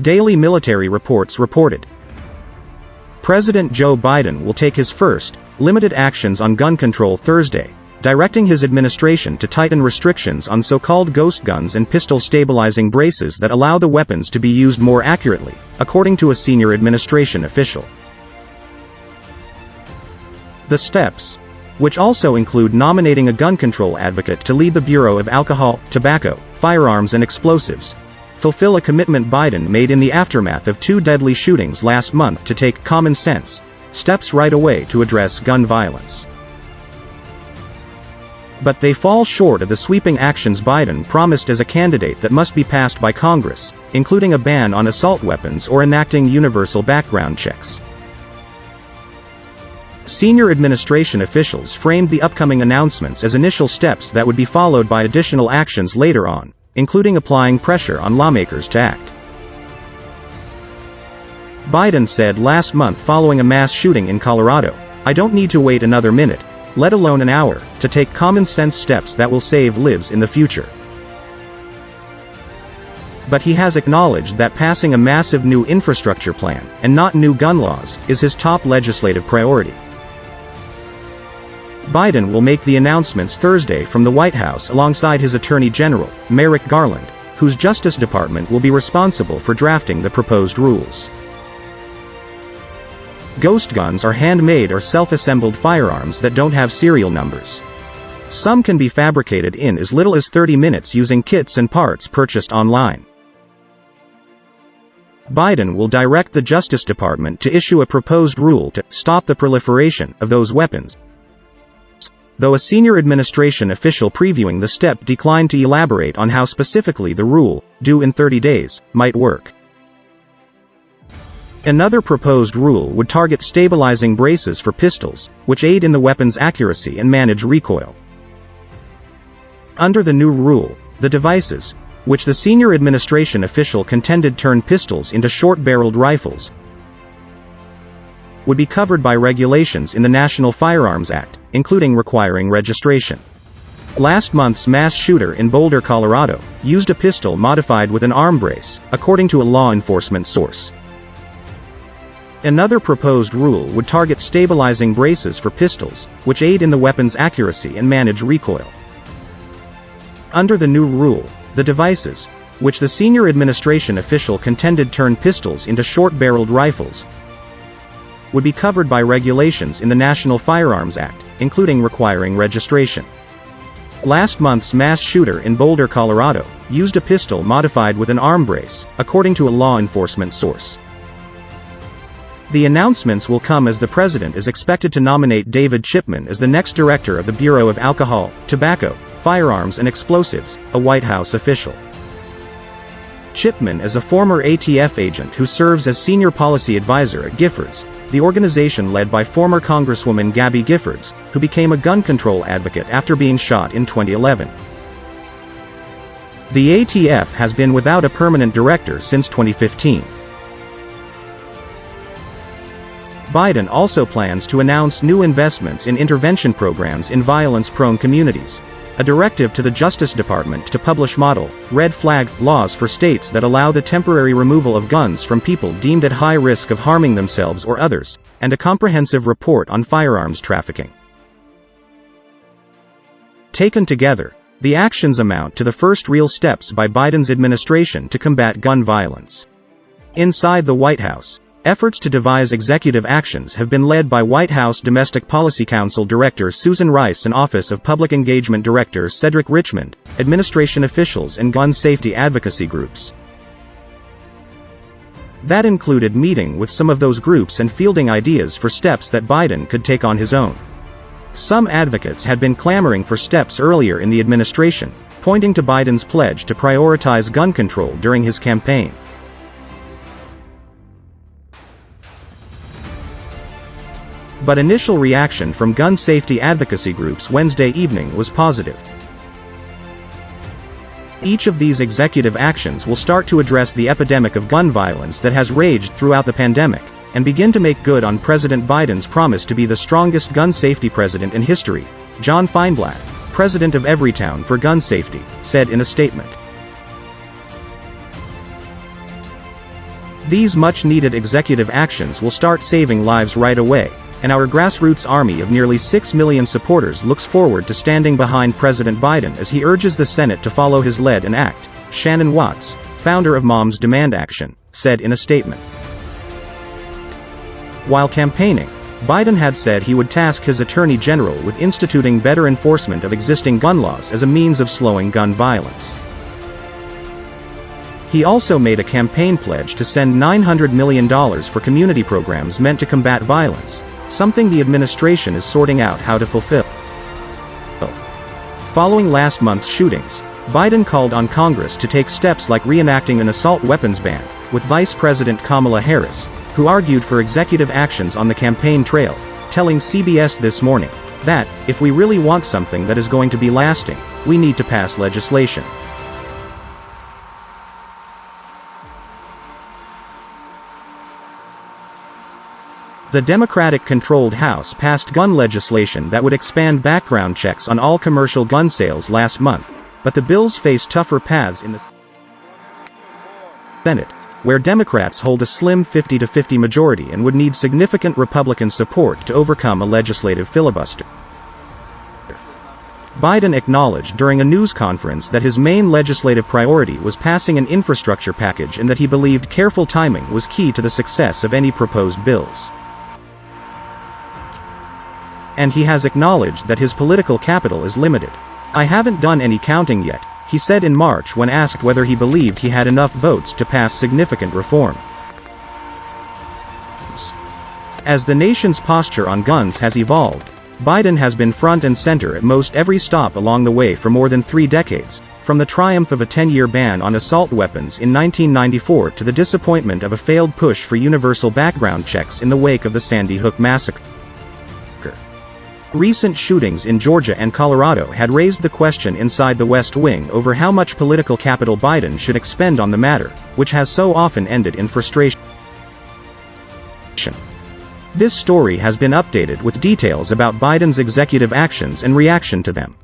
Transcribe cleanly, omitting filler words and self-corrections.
Daily military reports reported. President Joe Biden will take his first, limited actions on gun control Thursday, directing his administration to tighten restrictions on so-called ghost guns and pistol stabilizing braces that allow the weapons to be used more accurately, according to a senior administration official. The steps, which also include nominating a gun control advocate to lead the Bureau of Alcohol, Tobacco, Firearms and Explosives, fulfill a commitment Biden made in the aftermath of 2 deadly shootings last month to take common sense steps right away to address gun violence. But they fall short of the sweeping actions Biden promised as a candidate that must be passed by Congress, including a ban on assault weapons or enacting universal background checks. Senior administration officials framed the upcoming announcements as initial steps that would be followed by additional actions later on, including applying pressure on lawmakers to act. Biden said last month following a mass shooting in Colorado, "I don't need to wait another minute, let alone an hour, to take common-sense steps that will save lives in the future." But he has acknowledged that passing a massive new infrastructure plan, and not new gun laws, is his top legislative priority. Biden will make the announcements Thursday from the White House alongside his Attorney General, Merrick Garland, whose Justice Department will be responsible for drafting the proposed rules. Ghost guns are handmade or self-assembled firearms that don't have serial numbers. Some can be fabricated in as little as 30 minutes using kits and parts purchased online. Biden will direct the Justice Department to issue a proposed rule to stop the proliferation of those weapons, though a senior administration official previewing the step declined to elaborate on how specifically the rule, due in 30 days, might work. Another proposed rule would target stabilizing braces for pistols, which aid in the weapon's accuracy and manage recoil. Under the new rule, the devices, which the senior administration official contended turn pistols into short-barreled rifles, would be covered by regulations in the National Firearms Act, including requiring registration. Last month's mass shooter in Boulder, Colorado, used a pistol modified with an arm brace, according to a law enforcement source. Another proposed rule would target stabilizing braces for pistols, which aid in the weapon's accuracy and manage recoil. Under the new rule, the devices, which the senior administration official contended turn pistols into short-barreled rifles, would be covered by regulations in the National Firearms Act, including requiring registration. Last month's mass shooter in Boulder, Colorado, used a pistol modified with an arm brace, according to a law enforcement source. The announcements will come as the president is expected to nominate David Chipman as the next director of the Bureau of Alcohol, Tobacco, Firearms and Explosives, a White House official. Chipman is a former ATF agent who serves as senior policy advisor at Giffords, the organization led by former Congresswoman Gabby Giffords, who became a gun control advocate after being shot in 2011. The ATF has been without a permanent director since 2015. Biden also plans to announce new investments in intervention programs in violence-prone communities, a directive to the Justice Department to publish model, red flag, laws for states that allow the temporary removal of guns from people deemed at high risk of harming themselves or others, and a comprehensive report on firearms trafficking. Taken together, the actions amount to the first real steps by Biden's administration to combat gun violence. Inside the White House, efforts to devise executive actions have been led by White House Domestic Policy Council Director Susan Rice and Office of Public Engagement Director Cedric Richmond, administration officials and gun safety advocacy groups. That included meeting with some of those groups and fielding ideas for steps that Biden could take on his own. Some advocates had been clamoring for steps earlier in the administration, pointing to Biden's pledge to prioritize gun control during his campaign. But initial reaction from gun safety advocacy groups Wednesday evening was positive. Each of these executive actions will start to address the epidemic of gun violence that has raged throughout the pandemic, and begin to make good on President Biden's promise to be the strongest gun safety president in history, John Feinblatt, president of Everytown for Gun Safety, said in a statement. These much-needed executive actions will start saving lives right away, and our grassroots army of nearly 6 million supporters looks forward to standing behind President Biden as he urges the Senate to follow his lead and act, Shannon Watts, founder of Moms Demand Action, said in a statement. While campaigning, Biden had said he would task his attorney general with instituting better enforcement of existing gun laws as a means of slowing gun violence. He also made a campaign pledge to send $900 million for community programs meant to combat violence, something the administration is sorting out how to fulfill. Following last month's shootings, Biden called on Congress to take steps like reenacting an assault weapons ban, with Vice President Kamala Harris, who argued for executive actions on the campaign trail, telling CBS This Morning that, if we really want something that is going to be lasting, we need to pass legislation. The Democratic-controlled House passed gun legislation that would expand background checks on all commercial gun sales last month, but the bills face tougher paths in the Senate, where Democrats hold a slim 50-50 majority and would need significant Republican support to overcome a legislative filibuster. Biden acknowledged during a news conference that his main legislative priority was passing an infrastructure package and that he believed careful timing was key to the success of any proposed bills. And he has acknowledged that his political capital is limited. "I haven't done any counting yet," he said in March when asked whether he believed he had enough votes to pass significant reform. As the nation's posture on guns has evolved, Biden has been front and center at most every stop along the way for more than 3 decades, from the triumph of a 10-year ban on assault weapons in 1994 to the disappointment of a failed push for universal background checks in the wake of the Sandy Hook massacre. Recent shootings in Georgia and Colorado had raised the question inside the West Wing over how much political capital Biden should expend on the matter, which has so often ended in frustration. This story has been updated with details about Biden's executive actions and reaction to them.